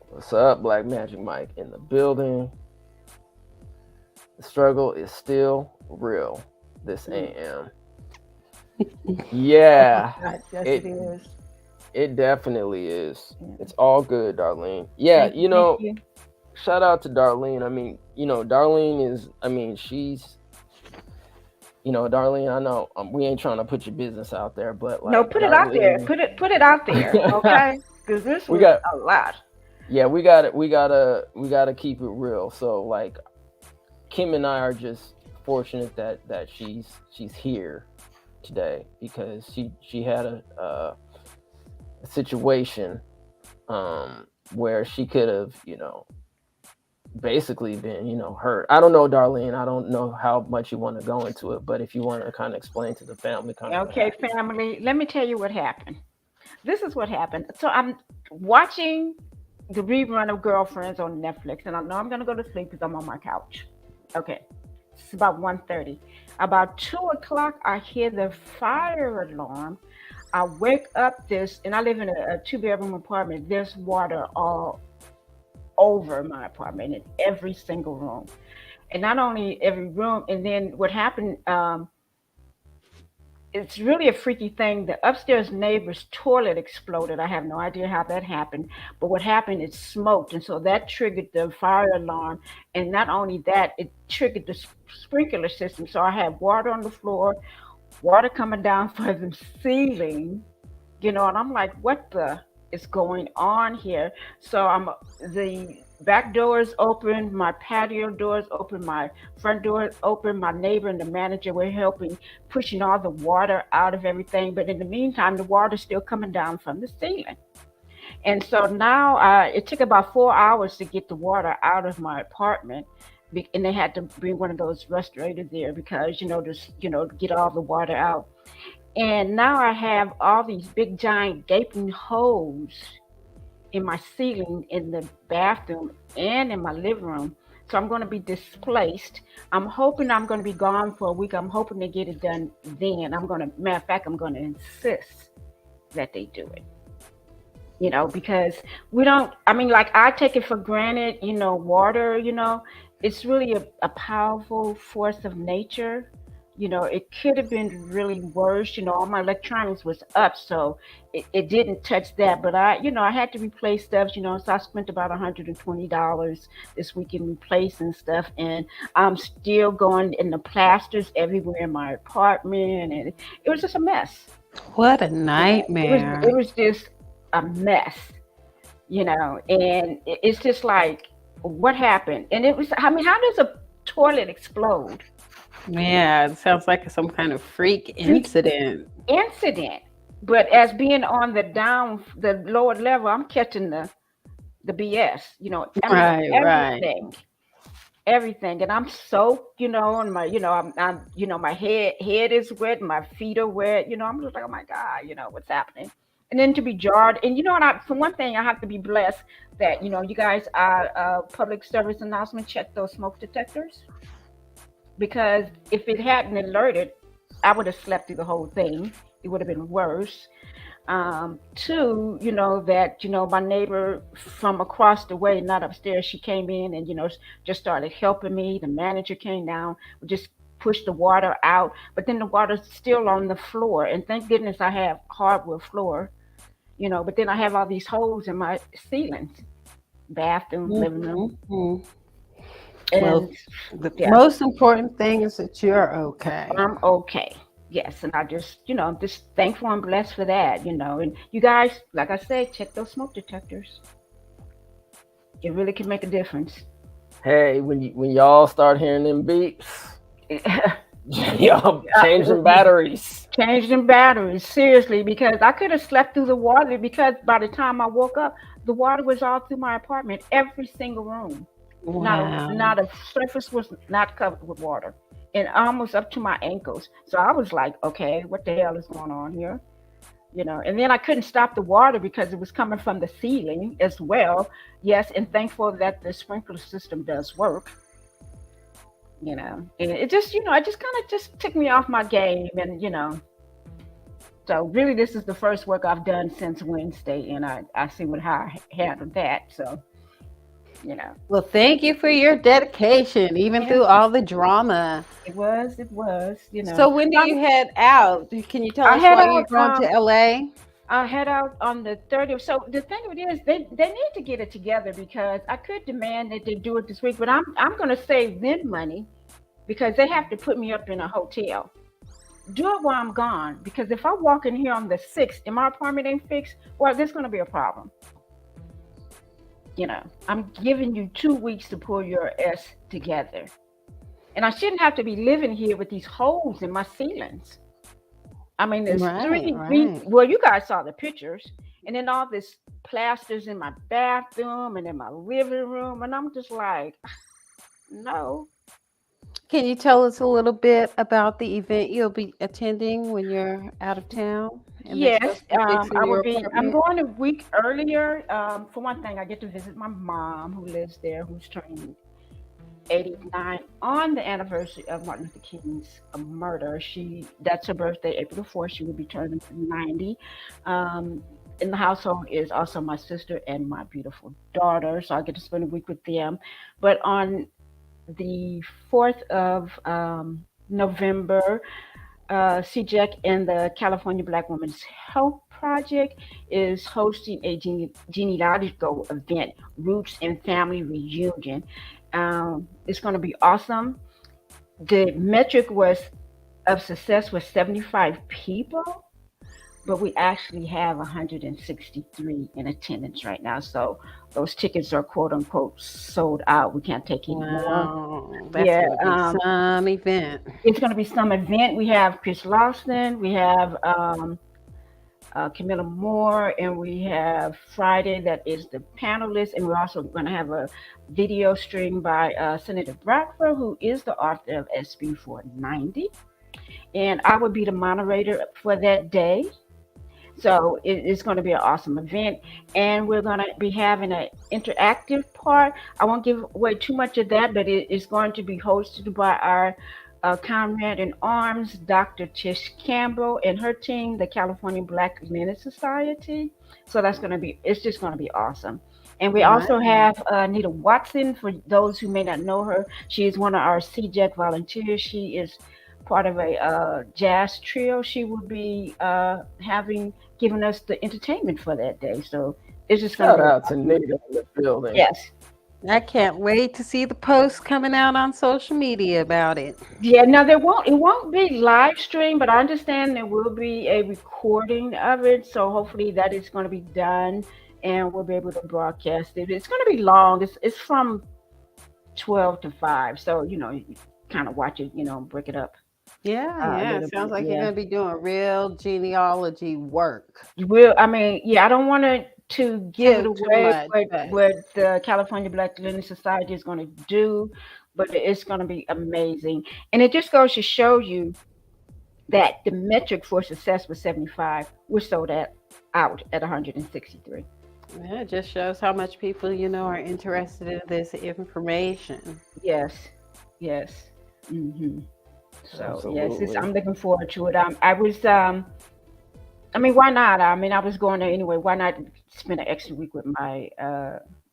What's up, Black Magic Mike in the building? The struggle is still real this AM. Yeah. Yes, it is. It definitely is. It's all good, Darlene. Yeah, Thank you. Shout out to Darlene. I mean, Darlene is, she's, Darlene, I know we ain't trying to put your business out there, but like, No, put it out there. Put it out there, okay? Because this was a lot. Yeah, we gotta keep it real. So like, Kim and I are just fortunate that she's here today because she had a situation where she could have basically been hurt. I don't know, Darlene, I don't know how much you want to go into it, but if you want to kind of explain to the family Okay, family, let me tell you what happened. This is what happened. So I'm watching the rerun of Girlfriends on Netflix, and I know I'm gonna go to sleep because I'm on my couch. Okay, it's about 1:30. About 2 o'clock, I hear the fire alarm. I wake up and I live in a 2-bedroom apartment. There's water all over my apartment in every single room. And not only every room, and then what happened, it's really a freaky thing. The upstairs neighbor's toilet exploded. I have no idea how that happened, but what happened, it smoked. And so that triggered the fire alarm. And not only that, it triggered the sprinkler system. So I had water on the floor, water coming down from the ceiling, and I'm like, what is going on here? So the back door is open, my patio door is open, my front door is open, my neighbor and the manager were helping, pushing all the water out of everything. But in the meantime, the water's still coming down from the ceiling. And so now it took about 4 hours to get the water out of my apartment. And they had to bring one of those respirators there because, to get all the water out. And now I have all these big, giant, gaping holes in my ceiling, in the bathroom, and in my living room. So I'm going to be displaced. I'm hoping I'm going to be gone for a week. I'm hoping to get it done then. Matter of fact, I'm going to insist that they do it. Because we don't, I mean, like I take it for granted, water, it's really a powerful force of nature. It could have been really worse. All my electronics was up, so it didn't touch that. But I had to replace stuff, so I spent about $120 this weekend replacing stuff. And I'm still going in the plasters everywhere in my apartment. And it was just a mess. What a It nightmare. was just a mess, and it's just like, what happened? And it was, I mean, how does a toilet explode? Yeah, it sounds like some kind of freak incident. But as being on the lower level, I'm catching the BS, I mean, Right. everything. And I'm soaked, and my head is wet, my feet are wet, I'm just like, oh my God, what's happening? And then to be jarred. And for one thing, I have to be blessed that, you guys are public service announcement, check those smoke detectors. Because if it hadn't alerted, I would have slept through the whole thing. It would have been worse. Two, that, my neighbor from across the way, not upstairs, she came in and, just started helping me. The manager came down, just pushed the water out, but then the water's still on the floor. And thank goodness I have hardwood floor, but then I have all these holes in my ceilings, bathroom, living room. Mhm. And Well, the yeah, most important thing is that you're okay. I'm okay. Yes, and I just, I'm just thankful and blessed for that, And you guys, like I said, check those smoke detectors. It really can make a difference. Hey, when y'all start hearing them beeps, y'all change them batteries. Change them batteries, seriously, because I could have slept through the water, because by the time I woke up, the water was all through my apartment, every single room. Wow. Not a surface was not covered with water, and almost up to my ankles. So I was like, okay, what the hell is going on here? And then I couldn't stop the water because it was coming from the ceiling as well. Yes, and thankful that the sprinkler system does work. And it just, it just kind of just took me off my game, and so really this is the first work I've done since Wednesday, and I see how I handled that. So. Well, thank you for your dedication, even through all the drama. It was. So when do you head out? Can you tell us why you're going to LA? I head out on the 30th. So the thing of it is, they need to get it together, because I could demand that they do it this week, but I'm going to save them money, because they have to put me up in a hotel. Do it while I'm gone, because if I walk in here on the 6th and my apartment ain't fixed, well, there's going to be a problem. I'm giving you 2 weeks to pull your S together. And I shouldn't have to be living here with these holes in my ceilings. I mean, there's well, you guys saw the pictures. And then all this plasters in my bathroom and in my living room. And I'm just like, no. Can you tell us a little bit about the event you'll be attending when you're out of town? Yes, I will be. I'm going a week earlier. For one thing, I get to visit my mom, who lives there, who's turning 89 on the anniversary of Martin Luther King's murder. That's her birthday, April the 4th. She will be turning 90. In the household is also my sister and my beautiful daughter, so I get to spend a week with them. But on the 4th of November, CJEC and the California Black Women's Health Project is hosting a genealogical event, Roots and Family Reunion. It's going to be awesome. The metric of success was 75 people, but we actually have 163 in attendance right now. So those tickets are quote unquote sold out. We can't take any more. That's going to be some event. It's going to be some event. We have Chris Lawson, we have Camilla Moore, and we have Friday that is the panelist. And we're also going to have a video stream by Senator Bradford, who is the author of SB 490. And I will be the moderator for that day. So it's going to be an awesome event, and we're going to be having an interactive part. I won't give away too much of that, but it is going to be hosted by our comrade in arms, Dr. Tish Campbell, and her team, the California Black Linen Society. So it's just going to be awesome. And we also have Anita Watson. For those who may not know her, she is one of our CJEC volunteers. She is part of a jazz trio. She will be giving us the entertainment for that day. So it's just going Shout out to Nita in the building. Yes. I can't wait to see the posts coming out on social media about it. Yeah, no, it won't be live stream, but I understand there will be a recording of it. So hopefully that is going to be done and we'll be able to broadcast it. It's going to be long. It's from 12 to 5. So, you kind of watch it, break it up. Yeah, it sounds like you're going to be doing real genealogy work. I don't want to give it away what the California Black Linen Society is going to do, but it's going to be amazing. And it just goes to show you that the metric for success was 75. We're sold out at 163. Yeah, it just shows how much people, are interested in this information. Yes. Mm-hmm. So Absolutely. yes, I'm looking forward to it. Why not? I was going there anyway. Why not spend an extra week with my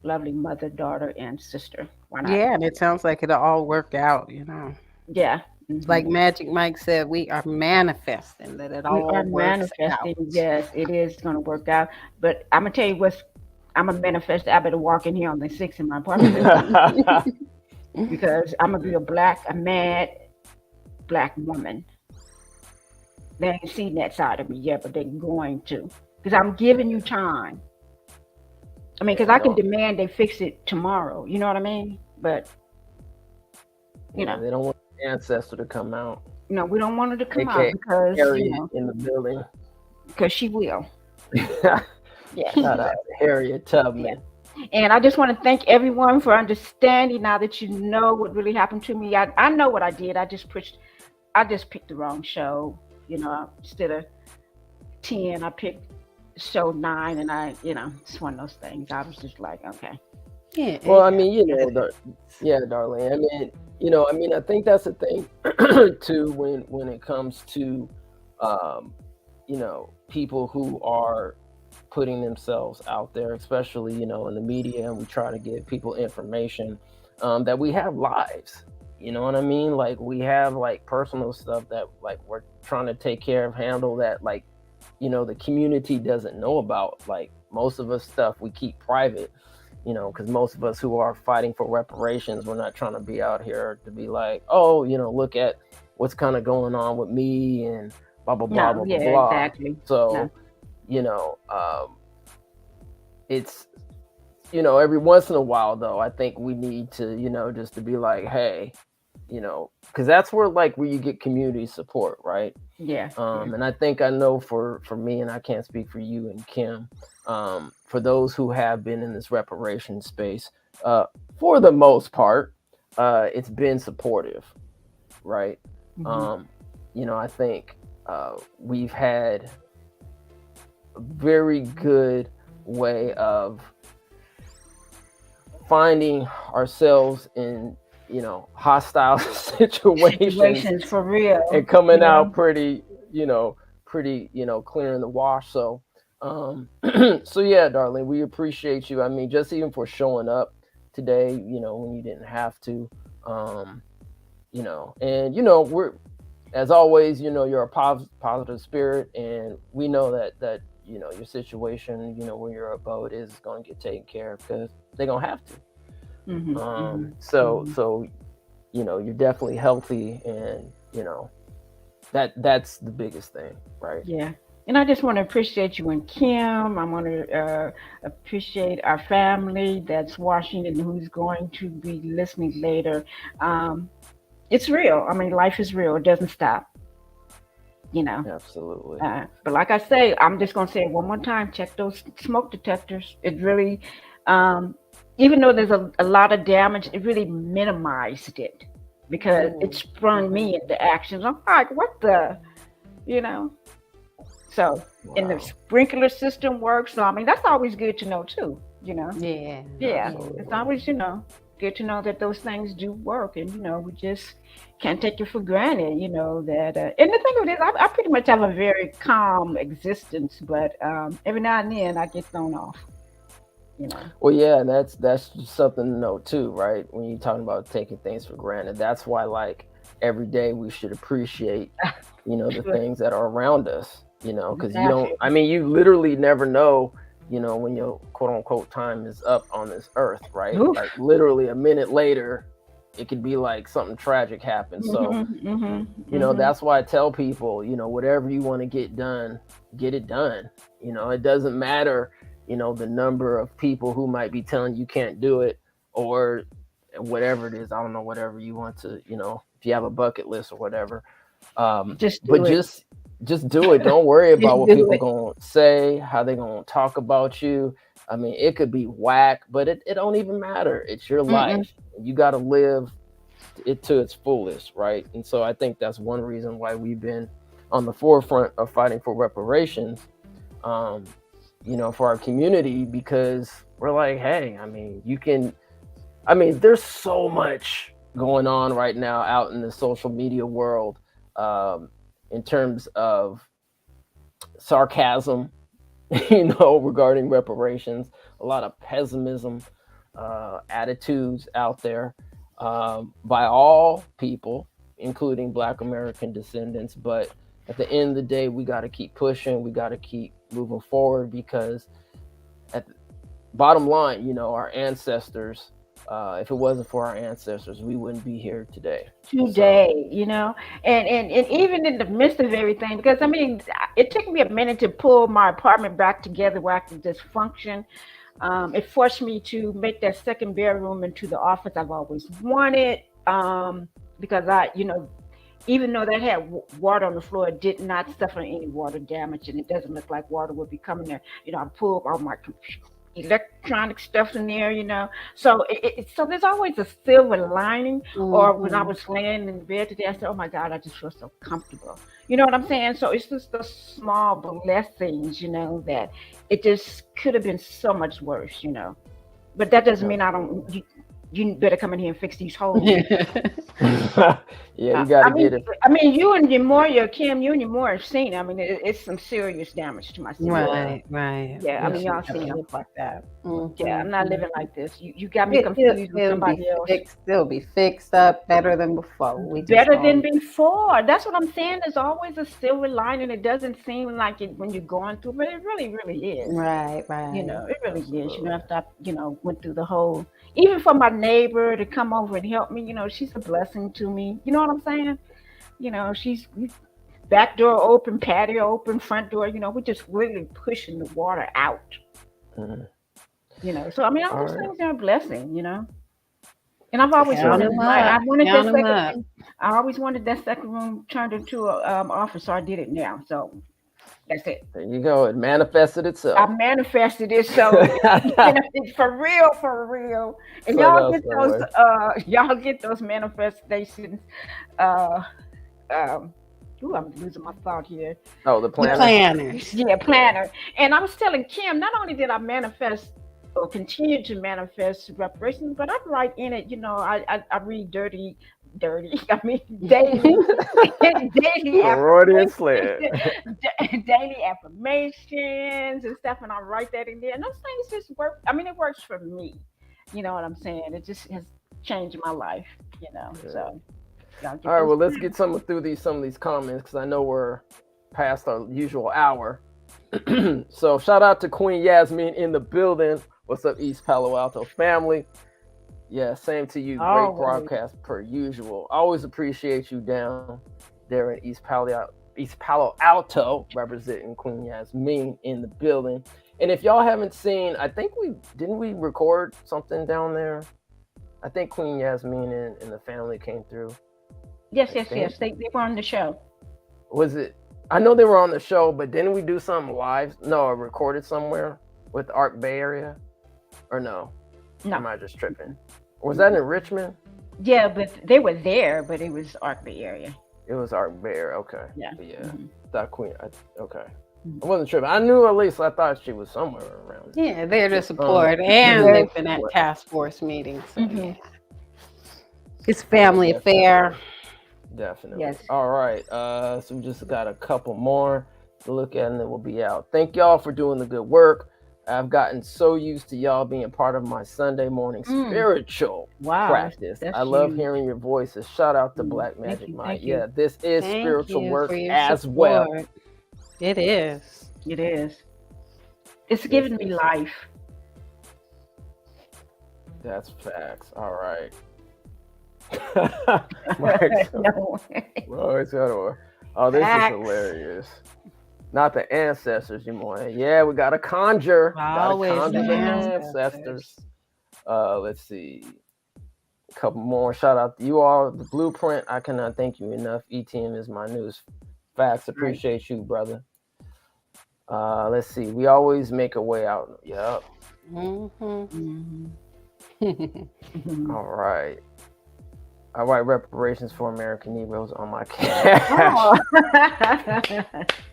lovely mother, daughter, and sister? Why not? Yeah, and it sounds like it'll all work out, Yeah. Mm-hmm. Like Magic Mike said, we are manifesting that it all works out. Yes, it is going to work out. But I'm going to tell you I'm a manifest. I better walk in here on the 6th in my apartment because I'm going to be a mad Black woman. They ain't seen that side of me yet, but they're going to. Because I'm giving you time. Because I can demand they fix it tomorrow. You know what I mean? But, they don't want the ancestor to come out. No, we don't want her to come out because, Harriet in the building. Because she will. Yeah. Shout out to Harriet Tubman. Yeah. And I just want to thank everyone for understanding now that you know what really happened to me. I know what I did. I just picked the wrong show. Instead of 10, I picked show 9, and it's one of those things. I was just like, okay. Yeah. Well, darling. I think that's the thing too when it comes to, people who are putting themselves out there, especially, in the media, and we try to give people information, that we have lives. You know what I mean? Like we have like personal stuff that like we're trying to take care of, handle that like, the community doesn't know about. Like most of us stuff we keep private, because most of us who are fighting for reparations, we're not trying to be out here to be like, oh, look at what's kind of going on with me and blah, blah, blah, blah, blah. Exactly. So, it's, every once in a while though, I think we need to, just to be like, hey, because that's where you get community support, right? Yeah. And I think I know for me, and I can't speak for you and Kim, for those who have been in this reparation space, for the most part, it's been supportive, right? Mm-hmm. I think we've had a very good way of finding ourselves in hostile situations for real, and coming out pretty clear in the wash. So so yeah, darling, we appreciate you. Just even for showing up today, when you didn't have to, and we're, as always, you're a positive spirit, and we know that your situation, where you're abode is going to get taken care of because they're going to have to. Mm-hmm. So you're definitely healthy, and that's the biggest thing, right? Yeah. And I just want to appreciate you and Kim. I want to appreciate our family that's watching and who's going to be listening later. It's real. Life is real. It doesn't stop. Absolutely. But like I say, I'm just going to say it one more time. Check those smoke detectors. It really, even though there's a lot of damage, it really minimized it because it sprung me into action. I'm like, what the, So, and the Wow. sprinkler system works. So, I mean, that's always good to know too. Yeah. Yeah, Absolutely. it's always, good to know that those things do work, and we just can't take it for granted, that. And the thing of it is, I pretty much have a very calm existence, but every now and then I get thrown off, you know. Well, yeah, and that's just something to know too, right? When you're talking about taking things for granted, that's why like every day we should appreciate, the Sure. things that are around us, because you don't. Exactly. I mean, you literally never know, when your quote unquote time is up on this earth, right? Oof. Like literally a minute later, it could be like something tragic happens. So, that's why I tell people, whatever you want to get done, get it done. It doesn't matter, the number of people who might be telling you can't do it, or whatever it is. I don't know, whatever you want to, if you have a bucket list or whatever. Just But do it. just do it. Don't worry Just about what do people it. gonna say, how they gonna talk about you. I mean, it could be whack, but it don't even matter. It's your Mm-mm. life. You got to live it to its fullest, right? And so I think that's one reason why we've been on the forefront of fighting for reparations, for our community, because we're like, hey, I mean, there's so much going on right now out in the social media world, in terms of sarcasm, regarding reparations, a lot of pessimism, attitudes out there, by all people, including Black American descendants. But at the end of the day, we got to keep pushing. We got to keep moving forward, because at the bottom line, our ancestors, if it wasn't for our ancestors, we wouldn't be here today. Today, and even in the midst of everything, because I mean, it took me a minute to pull my apartment back together where I could just function. It forced me to make that second bedroom into the office I've always wanted, because even though that had water on the floor, it did not suffer any water damage, and it doesn't look like water would be coming there. I pulled all my electronic stuff in there. So so there's always a silver lining. Or when I was laying in bed today, I said, "Oh my God, I just feel so comfortable." You know what I'm saying? So it's just the small blessings, that it just could have been so much worse. But that doesn't mean I don't. You better come in here and fix these holes. Yeah, you got to get it. I mean, you and Kim, you and Yamora have seen. I mean, it's some serious damage to my city. Right. Yeah, I mean, y'all Shouldn't seen it. look like that. Yeah, I'm not living like this. You got me confused with somebody else. It'll be fixed up better than before. Better than before. That's what I'm saying. There's always a silver lining. It doesn't seem like it when you're going through, but it really, really is. Right. It really is. After I, went through the whole, even for my neighbor to come over and help me, she's a blessing to me. You know what I'm saying? She's back door open, patio open, front door. We're just really pushing the water out. So I mean, all those things are a blessing. And I've always wanted. I always wanted that second room turned into a office, so I did it now. So that's it. There you go. It manifested itself. I manifested it, so it's for real. And y'all get those manifestations. Ooh, I'm losing my thought here. Oh, the planner. Planners. Yeah, planner. And I was telling Kim, not only did I manifest or continue to manifest reparations, but I'm right in it. I read dirty. I mean, daily daily affirmations and stuff, and I write that in there. And those things just work. I mean, it works for me. You know what I'm saying? It just has changed my life. So. All right, well, let's get some of these comments, because I know we're past our usual hour. So shout out to Queen Yasmin in the building. What's up, East Palo Alto family? Yeah, same to you. Great broadcast per usual. Always appreciate you down there in East Palo Alto, representing Queen Yasmin in the building. And if y'all haven't seen, I think we record something down there? I think Queen Yasmin and the family came through. Yes. They were on the show. Was it? I know they were on the show, but didn't we do something live? No, I recorded somewhere with Arc Bay Area? Or no? No. Am I just tripping? Was that in Richmond? Yeah, but they were there, but it was Arc Bay Area. It was Arc Bay Area, okay. Yeah. That Queen, okay. I wasn't tripping. I knew, at least I thought she was somewhere around. Yeah, they're to support, and yeah. they've been at task force meetings. So Mhm. yeah, it's family affair. Definitely. Yes. All right. So we just got a couple more to look at, and then we'll be out. Thank y'all for doing the good work. I've gotten so used to y'all being part of my Sunday morning spiritual Wow. practice. That's I love huge. hearing your voices. Shout out to Black Thank Magic you, Mike. thank you. Yeah, this is Thank spiritual you work for your as well. support. It is. It is. It's giving me life. That's facts. All right. No. Oh, this Facts. is hilarious. Not the ancestors anymore. Yeah, we got to conjure. Always Gotta conjure the the ancestors. ancestors. Let's see. A couple more. Shout out to you all. The blueprint. I cannot thank you enough. ETM is my news. Facts. Appreciate you, brother. Let's see. We always make a way out. Yep. Mhm. All right. I write reparations for American Negroes on my cash.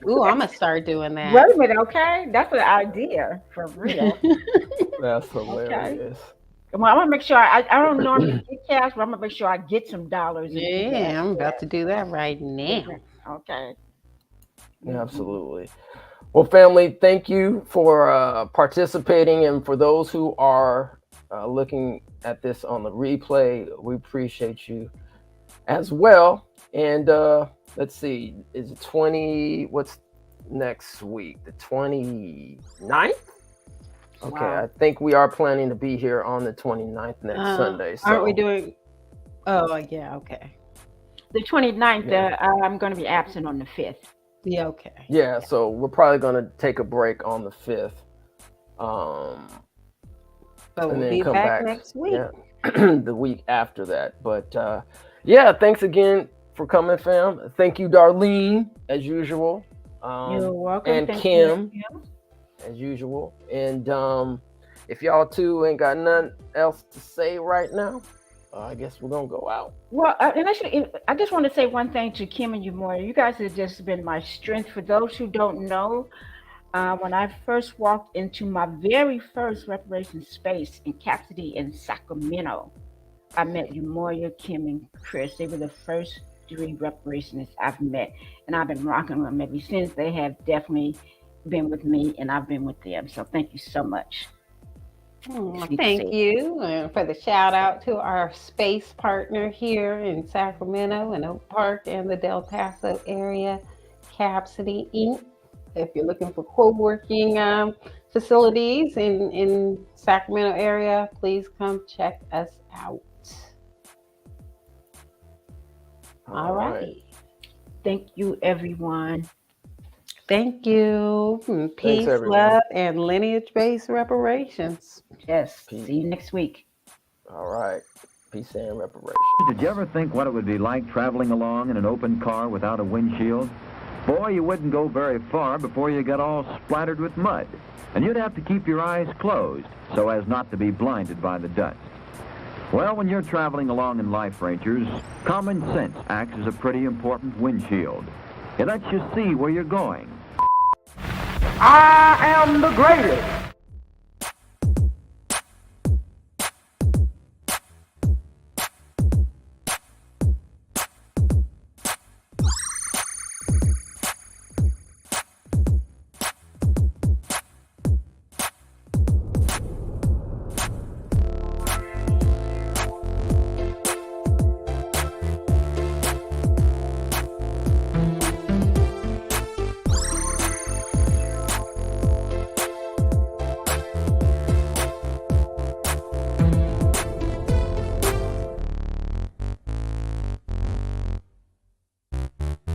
Ooh, I'm gonna start doing that. Wait a minute, okay? That's an idea for real. That's hilarious. Well, I'm gonna make sure I don't normally get cash, but I'm gonna make sure I get some dollars. and do that. Yeah, I'm about to do that right now. Okay. Yeah, absolutely. Well, family, thank you for participating, and for those who are looking at this on the replay, we appreciate you as well. And let's see, is it 20? What's next week? The 29th? Okay, Wow. I think we are planning to be here on the 29th next Sunday. So. Aren't we doing? Oh, yeah. Okay. The 29th, I'm going to be absent on the 5th. Yeah. Okay. Yeah, so we're probably going to take a break on the 5th. But and we'll then be come back back next week. Yeah, the week after that. But yeah, thanks again for coming, fam. Thank you, Darlene, as usual. You're welcome. And Thank Kim, you. as usual. And if y'all two ain't got nothing else to say right now, I guess we're gonna go out. Well, and actually, I just want to say one thing to Kim and you more. You guys have just been my strength. For those who don't know, when I first walked into my very first reparations space in Cap City in Sacramento, I met Umoya, Kim, and Chris. They were the first 3 reparationists I've met, and I've been rocking them ever since. They have definitely been with me, and I've been with them. So thank you so much. Thank you for the shout out to our space partner here in Sacramento and Oak Park and the Del Paso area, Cap City Inc. If you're looking for co-working facilities in Sacramento area, please come check us out. All right. Thank you, everyone. Thank you. Peace, everyone. love, and lineage-based reparations. Yes. Peace. See you next week. All right. Peace and reparations. Did you ever think what it would be like traveling along in an open car without a windshield? Boy, you wouldn't go very far before you got all splattered with mud. And you'd have to keep your eyes closed so as not to be blinded by the dust. Well, when you're traveling along in life, Rangers, common sense acts as a pretty important windshield. It lets you see where you're going. I am the greatest.